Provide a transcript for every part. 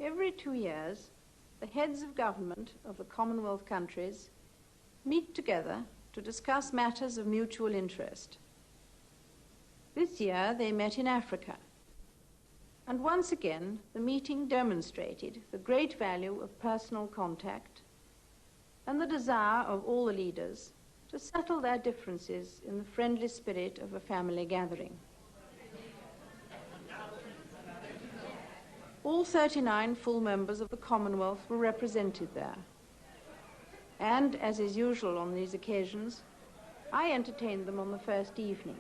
Every 2 years, the heads of government of the Commonwealth countries meet together to discuss matters of mutual interest. This year they met in Africa, and once again the meeting demonstrated the great value of personal contact and the desire of all the leaders to settle their differences in the friendly spirit of a family gathering. All 39 full members of the Commonwealth were represented there. And, as is usual on these occasions, I entertained them on the first evening.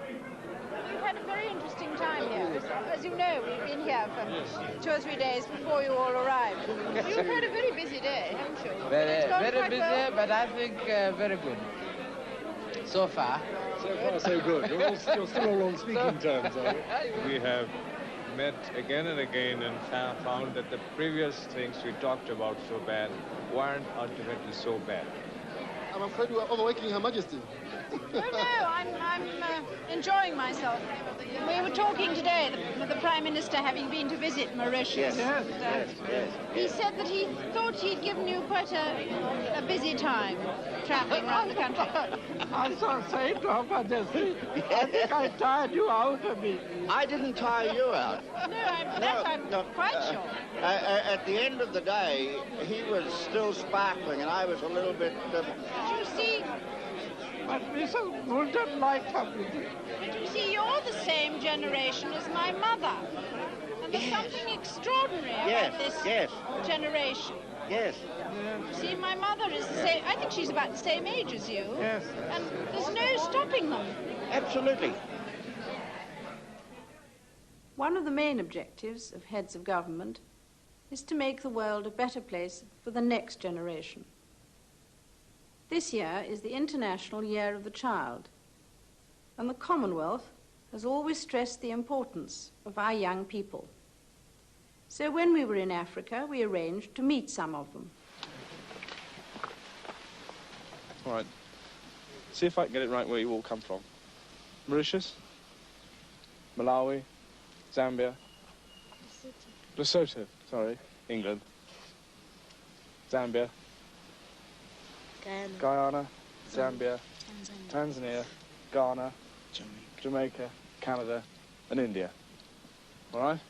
We've had a very interesting time here. As you know, we've been here for 2 or 3 days before you all arrived. You've had a very busy day, haven't you? Very busy, well? But I think very good. So far. So far, so good. You're still all on speaking terms, are you? We have met again and again and found that the previous things we talked about so bad weren't ultimately so bad. I'm afraid you are overworking Her Majesty. No, I'm enjoying myself. We were talking today, the Prime Minister having been to visit Mauritius. Yes. He said that he thought he'd given you quite a busy time travelling around the country. I'm so sorry, Her Majesty. I think I tired you out a bit. I didn't tire you out. I'm quite sure. At the end of the day, he was still sparkling, and I was a little bit... But you see... But Mrs. Woolton liked her visit. But you see, you're the same generation as my mother. And there's something extraordinary about this generation. Yes. You see, my mother is the same... I think she's about the same age as you. Yes. And there's no stopping them. Absolutely. One of the main objectives of heads of government is to make the world a better place for the next generation. This year is the International Year of the Child, and the Commonwealth has always stressed the importance of our young people. So when we were in Africa, we arranged to meet some of them. All right. See if I can get it right where you all come from. Mauritius? Malawi? Zambia? Lesotho, sorry, England. Zambia? Guyana, Zambia, Tanzania, Ghana, Jamaica, Canada, and India. All right?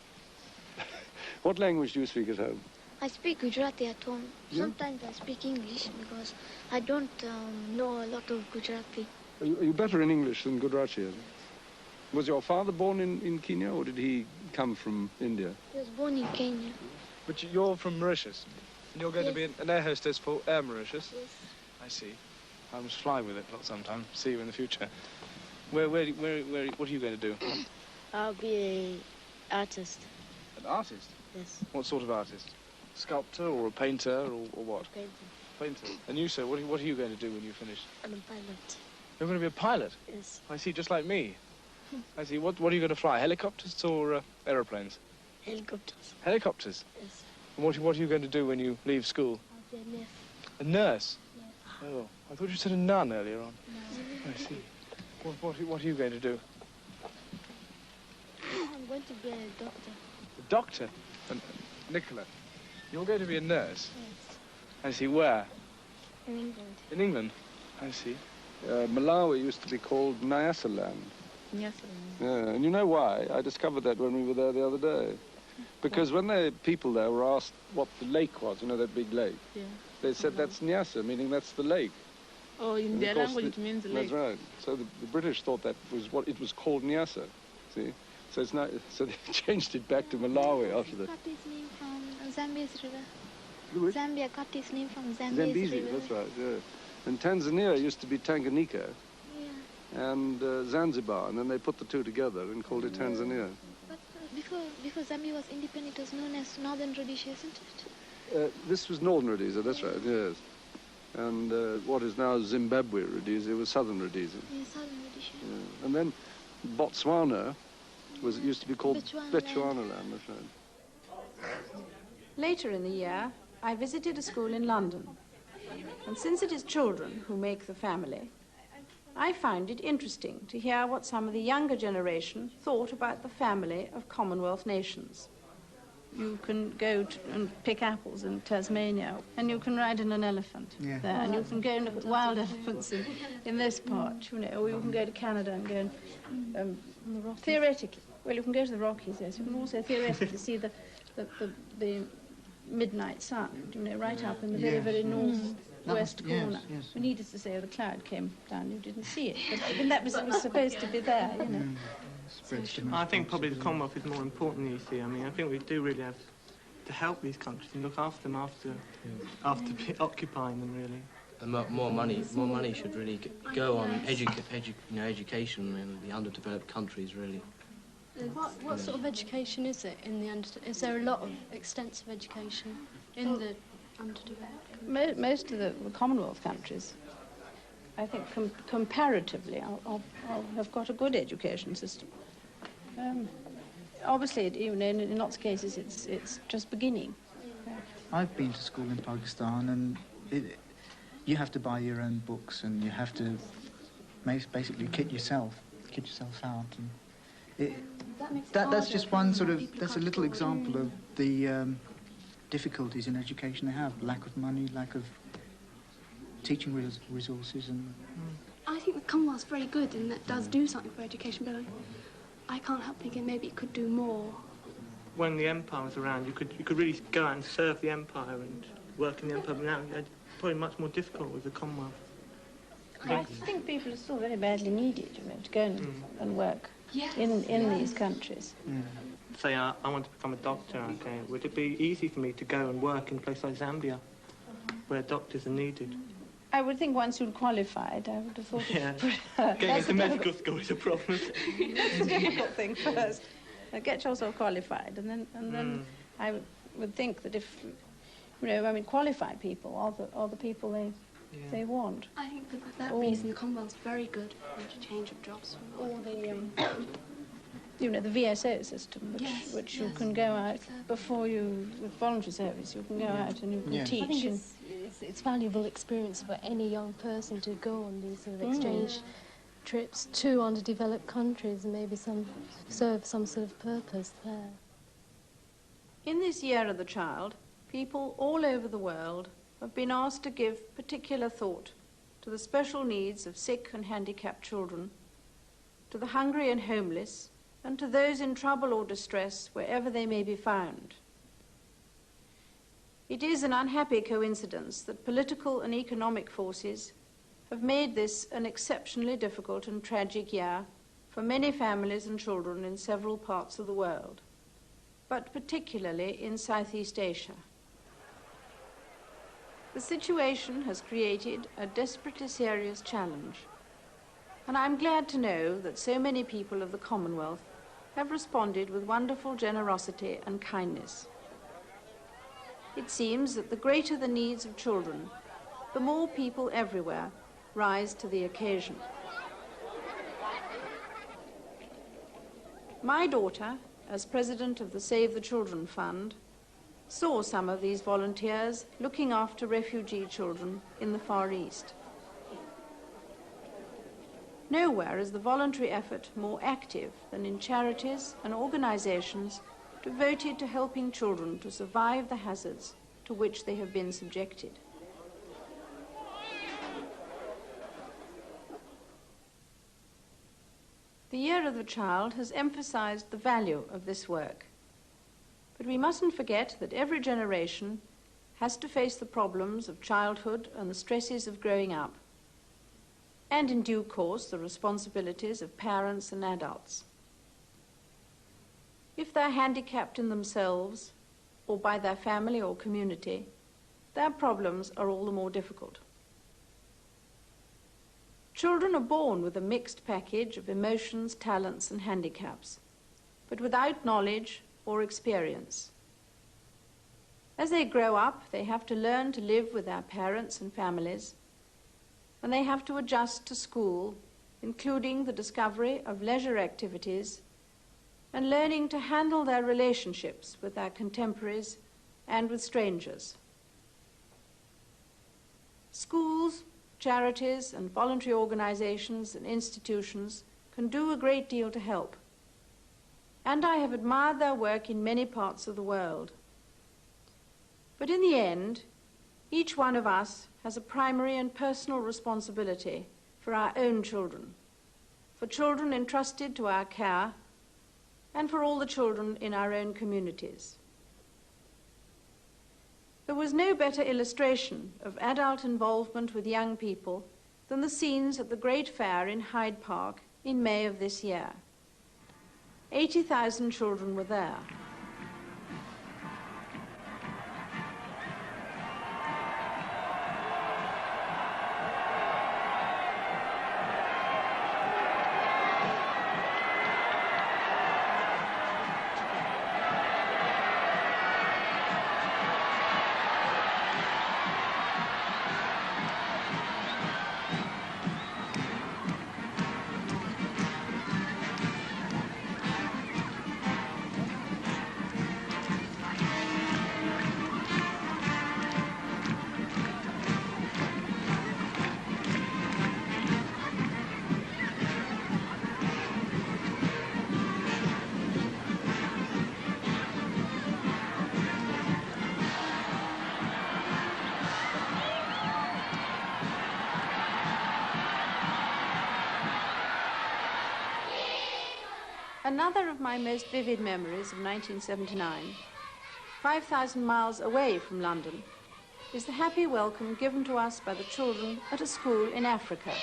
What language do you speak at home? I speak Gujarati at home. Sometimes I speak English because I don't know a lot of Gujarati. Are you better in English than Gujarati? Was your father born in Kenya, or did he come from India? He was born in Kenya. But you're from Mauritius, and you're going to be an air hostess for Air Mauritius? Yes. I see. I must fly with it sometime. See you in the future. What are you going to do? I'll be an artist. An artist? Yes. What sort of artist? Sculptor or a painter or what? Painter. Painter. And you, sir, what are you going to do when you finish? I'm a pilot. You're going to be a pilot? Yes. I see, just like me. I see. What are you going to fly? Helicopters or aeroplanes? Helicopters. Helicopters? Yes. And what are you going to do when you leave school? I'll be a nurse. A nurse? Yes. Oh, I thought you said a nun earlier on. No. I see. What are you going to do? I'm going to be a doctor. A doctor? Nicola, you're going to be a nurse? Yes. I see. Where? In England. In England? I see. Malawi used to be called Nyasaland. Nyasaland. Yeah, and you know why? I discovered that when we were there the other day. Because when the people there were asked what the lake was, you know, that big lake, they said that's Nyasa, meaning that's the lake. Oh, in their language it means lake. That's right. So the British thought that was what it was called, Nyasa. See? So it's not. So they changed it back to Malawi after that. Got its name from Zambia's river. Zambia got its name from Zambia's Zambezi, river. that's right, yeah. And Tanzania used to be Tanganyika and Zanzibar, and then they put the two together and called it Tanzania. But before Zambia was independent, it was known as Northern Rhodesia, isn't it? This was Northern Rhodesia, that's right, yes. And what is now Zimbabwe Rhodesia was Southern Rhodesia. Yeah, Southern Rhodesia. Yeah. And then Botswana used to be called Bechuanaland, that's right. Later in the year, I visited a school in London. And since it is children who make the family, I found it interesting to hear what some of the younger generation thought about the family of Commonwealth nations. you can go and pick apples in Tasmania, and you can ride in an elephant there, and you can go and look at wild elephants in this part, you know, or you can go to Canada and go and, theoretically, well, you can go to the Rockies, yes, you can also theoretically see the midnight sun, you know, right up in the very, very northwest corner. Yes. Needless to say, the cloud came down, you didn't see it, but I mean, that was supposed to be there, you know. I think probably the Commonwealth is more important, you see. I mean, I think we do really have to help these countries and look after them after occupying them, really. And more money should really go on education in the underdeveloped countries, really. What sort of education is it in the is there a lot of extensive education in the underdeveloped? Most of the Commonwealth countries, I think, comparatively, have got a good education system. Obviously, even in lots of cases, it's just beginning. I've been to school in Pakistan, and you have to buy your own books, and you have to basically kit yourself out. And that's just one sort of, that's a little example of the difficulties in education they have. Lack of money, lack of teaching resources. And I think the Commonwealth's very good and that does do something for education, but I can't help thinking maybe it could do more. When the Empire was around, you could really go out and serve the Empire and work in the Empire, but now it's probably much more difficult with the Commonwealth. I think people are still very badly needed, you know, to go and work in these countries. Say I want to become a doctor, okay, would it be easy for me to go and work in a place like Zambia, where doctors are needed? I would think once you'd qualified, I would have thought getting into medical school is a problem. That's the difficult thing first. Get yourself qualified, and then I would think that if, you know, I mean, qualified people are the people they want. I think for that reason the Commonwealth's very good for interchange of jobs. Or the, you know, the VSO system, which you can go out before you, with voluntary service, you can go out and you can teach. I think it's valuable experience for any young person to go on these sort of exchange trips to underdeveloped countries and maybe serve some sort of purpose there. In this Year of the Child, people all over the world have been asked to give particular thought to the special needs of sick and handicapped children, to the hungry and homeless, and to those in trouble or distress wherever they may be found. It is an unhappy coincidence that political and economic forces have made this an exceptionally difficult and tragic year for many families and children in several parts of the world, but particularly in Southeast Asia. The situation has created a desperately serious challenge, and I'm glad to know that so many people of the Commonwealth have responded with wonderful generosity and kindness. It seems that the greater the needs of children, the more people everywhere rise to the occasion. My daughter, as president of the Save the Children Fund, saw some of these volunteers looking after refugee children in the Far East. Nowhere is the voluntary effort more active than in charities and organizations devoted to helping children to survive the hazards to which they have been subjected. The Year of the Child has emphasized the value of this work. But we mustn't forget that every generation has to face the problems of childhood and the stresses of growing up, and in due course the responsibilities of parents and adults. If they're handicapped in themselves, or by their family or community, their problems are all the more difficult. Children are born with a mixed package of emotions, talents, and handicaps, but without knowledge or experience. As they grow up, they have to learn to live with their parents and families, and they have to adjust to school, including the discovery of leisure activities and learning to handle their relationships with their contemporaries and with strangers. Schools, charities, and voluntary organizations and institutions can do a great deal to help. and I have admired their work in many parts of the world. But in the end, each one of us has a primary and personal responsibility for our own children, for children entrusted to our care, and for all the children in our own communities. There was no better illustration of adult involvement with young people than the scenes at the Great Fair in Hyde Park in May of this year. 80,000 children were there. Another of my most vivid memories of 1979, 5,000 miles away from London, is the happy welcome given to us by the children at a school in Africa.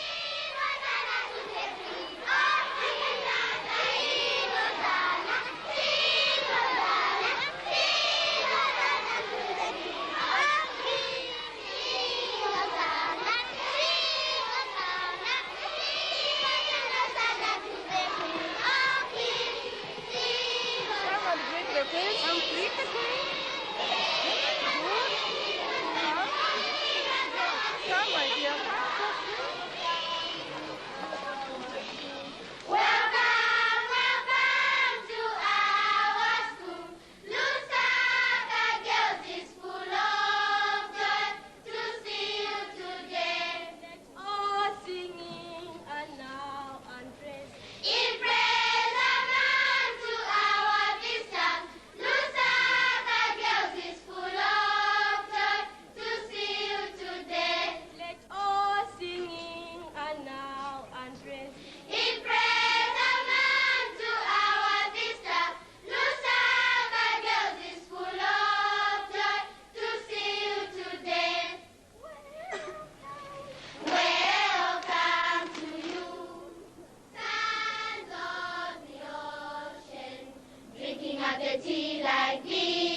Like this,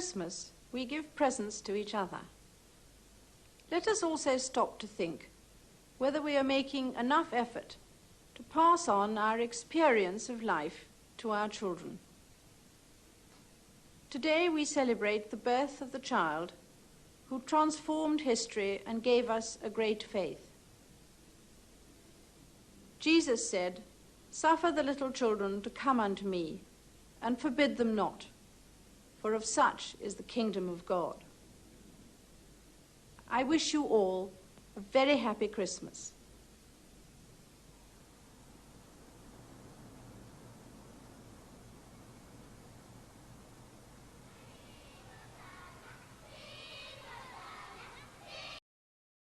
Christmas, we give presents to each other. Let us also stop to think whether we are making enough effort to pass on our experience of life to our children. Today we celebrate the birth of the child who transformed history and gave us a great faith. Jesus said, "Suffer the little children to come unto me, and forbid them not, for of such is the kingdom of God." I wish you all a very happy Christmas.